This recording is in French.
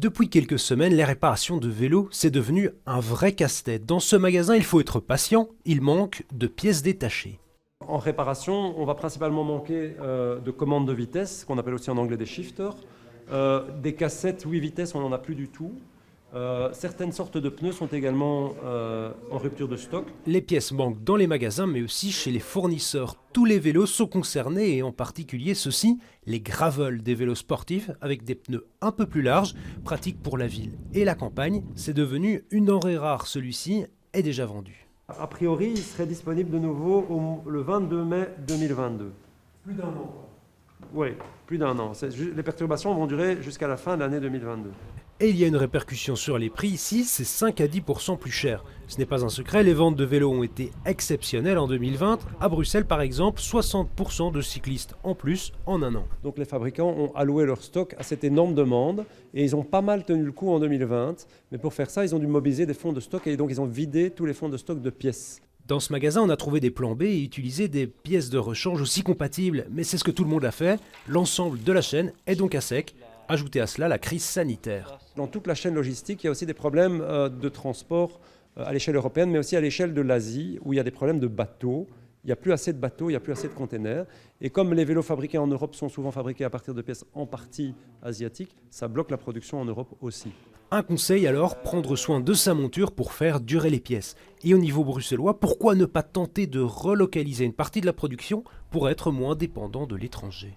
Depuis quelques semaines, les réparations de vélos, c'est devenu un vrai casse-tête. Dans ce magasin, il faut être patient, il manque de pièces détachées. En réparation, on va principalement manquer de commandes de vitesse, qu'on appelle aussi en anglais des shifters. Des cassettes 8 vitesses, on n'en a plus du tout. Certaines sortes de pneus sont également en rupture de stock. Les pièces manquent dans les magasins, mais aussi chez les fournisseurs. Tous les vélos sont concernés, et en particulier ceux-ci, les gravels, des vélos sportifs avec des pneus un peu plus larges, pratiques pour la ville et la campagne. C'est devenu une denrée rare, celui-ci est déjà vendu. A priori, il serait disponible de nouveau le 22 mai 2022. Plus d'un an. Oui, plus d'un an. Les perturbations vont durer jusqu'à la fin de l'année 2022. Et il y a une répercussion sur les prix ici, c'est 5 à 10% plus cher. Ce n'est pas un secret, les ventes de vélos ont été exceptionnelles en 2020. À Bruxelles par exemple, 60% de cyclistes en plus en un an. Donc les fabricants ont alloué leur stock à cette énorme demande et ils ont pas mal tenu le coup en 2020. Mais pour faire ça, ils ont dû mobiliser des fonds de stock et donc ils ont vidé tous les fonds de stock de pièces. Dans ce magasin, on a trouvé des plans B et utilisé des pièces de rechange aussi compatibles. Mais c'est ce que tout le monde a fait. L'ensemble de la chaîne est donc à sec. Ajoutez à cela la crise sanitaire. Dans toute la chaîne logistique, il y a aussi des problèmes de transport à l'échelle européenne, mais aussi à l'échelle de l'Asie, où il y a des problèmes de bateaux. Il n'y a plus assez de bateaux, il n'y a plus assez de containers. Et comme les vélos fabriqués en Europe sont souvent fabriqués à partir de pièces en partie asiatiques, ça bloque la production en Europe aussi. Un conseil alors, prendre soin de sa monture pour faire durer les pièces. Et au niveau bruxellois, pourquoi ne pas tenter de relocaliser une partie de la production pour être moins dépendant de l'étranger ?